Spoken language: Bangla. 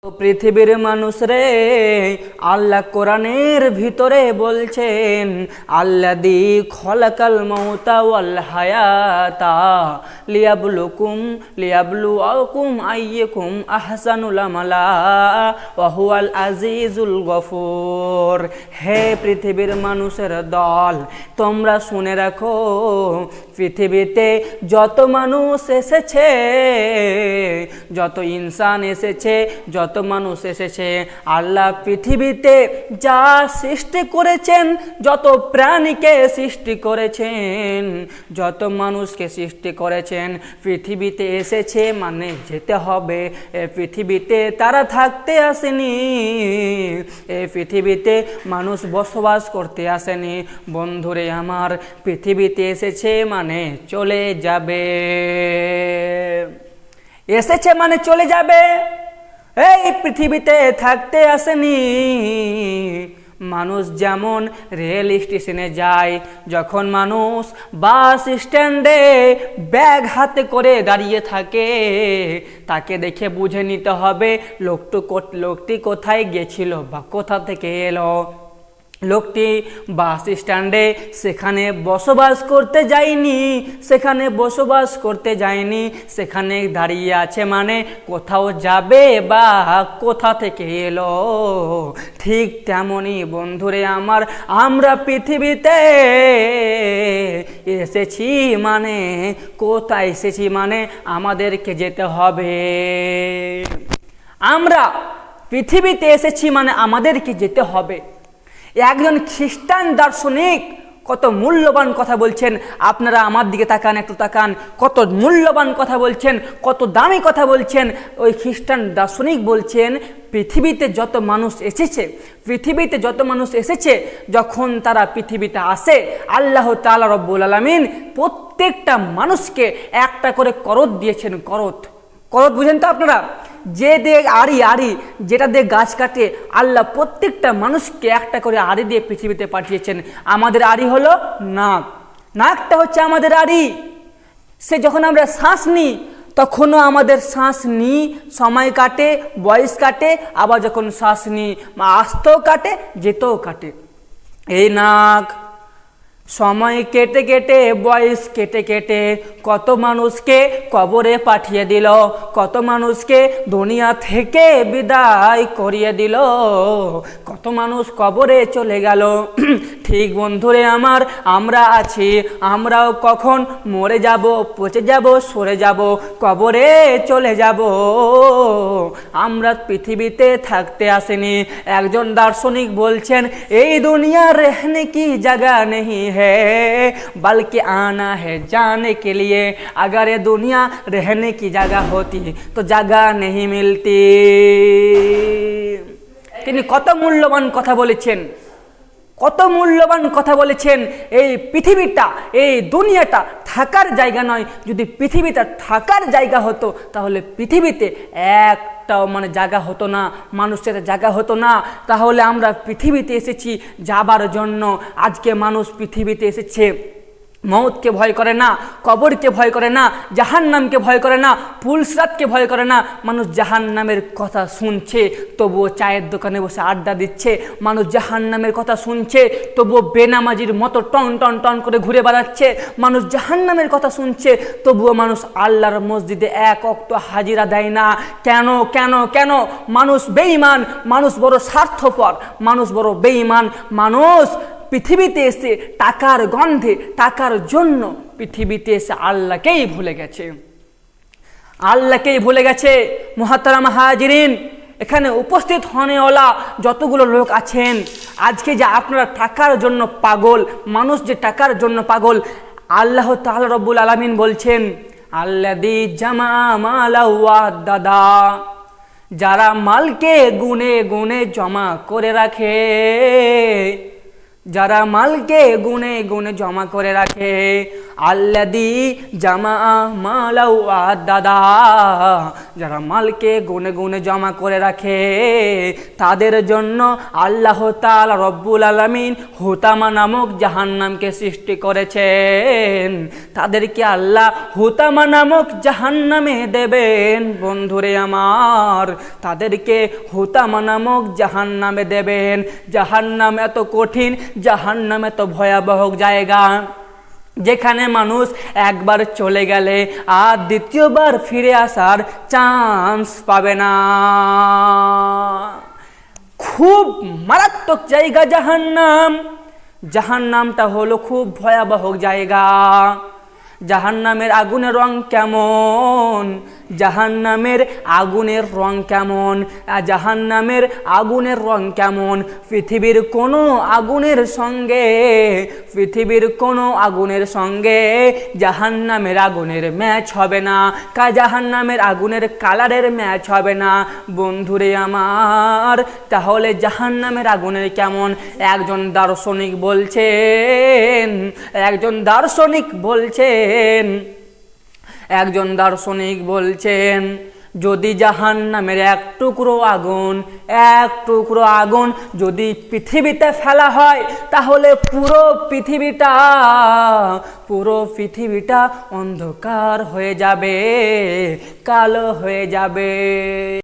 পৃথিবীর মানুষ রে, আল্লাহ কোরআনের ভিতরে বলছেন আল্লাযী খলাকাল মাউতা ওয়াল হায়াতা লিয়াবলুয়াকুম আইয়ুকুম আহসানুল আমালা ওয়া হুয়াল আজিজুল গফুর। হে পৃথিবীর মানুষের দল, তোমরা শুনে রাখো, পৃথিবীতে যত মানুষ এসেছে, যত ইনসান এসেছে, যত মানুষ এসেছে, আল্লাহ পৃথিবীতে যা সৃষ্টি করেছেন, যত প্রাণীকে সৃষ্টি করেছেন, যত মানুষকে সৃষ্টি করেছেন, পৃথিবীতে এসেছে মানে যেতে হবে। এই পৃথিবীতে তারা থাকতে আসেনি, এই পৃথিবীতে মানুষ বসবাস করতে আসেনি। বন্ধুরে আমার, পৃথিবীতে এসেছে মানে চলে যাবে, এসেছে মানে চলে যাবে। এই পৃথিবীতে থাকতে আসেনি। মানুষ যেমন রেল স্টেশনে যায়, যখন মানুষ বাস স্ট্যান্ডে ব্যাগ হাতে করে দাঁড়িয়ে থাকে, তাকে দেখে বুঝে নিতে হবে লোকটি কোথায় গেছিল বা কোথা থেকে এলো। লোকটি বাস স্ট্যান্ডে সেখানে বসবাস করতে যায়নি, সেখানে দাঁড়িয়ে আছে মানে কোথাও যাবে বা কোথা থেকে এলো। ঠিক তেমনই বন্ধুরে আমার, আমরা পৃথিবীতে এসেছি মানে, কোথায় এসেছি মানে আমাদেরকে যেতে হবে। আমরা পৃথিবীতে এসেছি মানে আমাদেরকে যেতে হবে। একজন খ্রিস্টান দার্শনিক কত মূল্যবান কথা বলছেন, আপনারা আমার দিকে তাকান, একটু তাকান, কত মূল্যবান কথা বলছেন, কত দামি কথা বলছেন। ওই খ্রিস্টান দার্শনিক বলছেন পৃথিবীতে যত মানুষ এসেছে, যখন তারা পৃথিবীতে আসে, আল্লাহ তাআলা রব্বুল আলামিন প্রত্যেকটা মানুষকে একটা করে করত দিয়েছেন। করত বুঝেন তো আপনারা? যে দিয়ে আড়ি যেটা দিয়ে গাছ কাটে, আল্লাহ প্রত্যেকটা মানুষকে একটা করে আড়ি দিয়ে পৃথিবীতে পাঠিয়েছেন। আমাদের আড়ি হলো নাকটা হচ্ছে আমাদের আড়ি। সে যখন আমরা শ্বাস নিই, তখনও আমাদের শ্বাস নিই, সময় কাটে, বয়স কাটে, আবার যখন শ্বাস নিই আসতেও কাটে, যেতেও কাটে। এই নাক সময় কেটে কেটে, বয়স কেটে কেটে কত মানুষকে কবরে পাঠিয়ে দিল, কত মানুষকে দুনিয়া থেকে বিদায় করিয়ে দিল, কত মানুষ কবরে চলে গেল। ঠিক বন্ধুরে আমার, আমরা আছি, আমরাও কখন মরে যাব, পচে যাব, সরে যাব, কবরে চলে যাব। আমরা পৃথিবীতে থাকতে আসেনি। একজন দার্শনিক বলছেন এই দুনিয়া रहने की जगह नहीं है, बल्कि आना है जाने के लिए। अगर ये दुनिया रहने की जगह होती तो जगह नहीं मिलती। তিনি কত মূল্যবান কথা বলেছেন। এই পৃথিবীটা, এই দুনিয়াটা থাকার জায়গা নয়। যদি পৃথিবীটা থাকার জায়গা হতো, তাহলে পৃথিবীতে একটাও জায়গা হতো না, মানুষের জায়গা হতো না। তাহলে আমরা পৃথিবীতে এসেছি যাবার জন্য। আজকে মানুষ পৃথিবীতে এসেছে, মৌতকে ভয় করে না, কবরকে ভয় করে না, জাহান্নামকে ভয় করে না, পুলসরাতকে ভয় করে না। মানুষ জাহান্নামের কথা শুনছে, তবুও চায়ের দোকানে বসে আড্ডা দিচ্ছে। মানুষ জাহান্নামের কথা শুনছে, তবুও বেনামাজির মতো টন টন টন করে ঘুরে বেড়াচ্ছে। মানুষ জাহান্নামের কথা শুনছে, তবুও মানুষ আল্লাহর মসজিদে এক ওয়াক্ত হাজিরা দেয় না। কেন কেন কেন? মানুষ বেঈমান, মানুষ বড় স্বার্থপর, মানুষ বড় বেঈমান। মানুষ পৃথিবীতে এসে টাকার গন্ধে, টাকার জন্য পৃথিবীতে এসে আল্লাহকেই ভুলে গেছে। মুহাতারাম হাজিরিন, এখানে উপস্থিত হনেওয়ালা যতগুলো লোক আছেন, আজকে যে আপনারা টাকার জন্য পাগল, মানুষ যে টাকার জন্য পাগল, আল্লাহ তাআলা রব্বুল আলামিন বলছেন আল্লাযী জামা মালা ওয়াদাদা, যারা মালকে গুনে গুনে জমা করে রাখে, যারা মালকে গুনে গুনে জমা করে রাখে, আল্লাযী জামা মালাউ আদাদা, যারা মালকে গুনে গুনে জমা করে রাখে তাদের জন্য আল্লাহ তাআলা রব্বুল আলামিন হুতামা নামক জাহান্নামকে সৃষ্টি করেছেন। তাদেরকে আল্লাহ হুতামা নামক জাহান্নামে দেবেন। বন্ধুরে আমার, তাদেরকে হুতামা নামক জাহান্নামে দেবেন। জাহান্নাম এত কঠিন, জাহান্নাম এত ভয়াবহ জায়গা, যেখানে মানুষ একবার চলে গেলে আর দ্বিতীয়বার ফিরে আসার চান্স পাবে না। খুব মারাত্মক জায়গা জাহান্নাম। জাহান্নামটা হলো খুব ভয়াবহ জায়গা। জাহান্নামের আগুনের রং কেমন? জাহান্নামের আগুনের রং কেমন? জাহান্নামের আগুনের রং কেমন? পৃথিবীর কোনো আগুনের সঙ্গে, পৃথিবীর কোনো আগুনের সঙ্গে জাহান্নামের আগুনের ম্যাচ হবে না। জাহান্নামের আগুনের কালারের ম্যাচ হবে না। বন্ধুরে আমার, তাহলে জাহান্নামের আগুনের কেমন? একজন দার্শনিক বলছেন, একজন দার্শনিক বলছেন যদি জাহান্নামের এক টুকরো আগুন যদি পৃথিবীতে ফেলা হয়, তাহলে পুরো পৃথিবীটা অন্ধকার হয়ে যাবে, কালো হয়ে যাবে।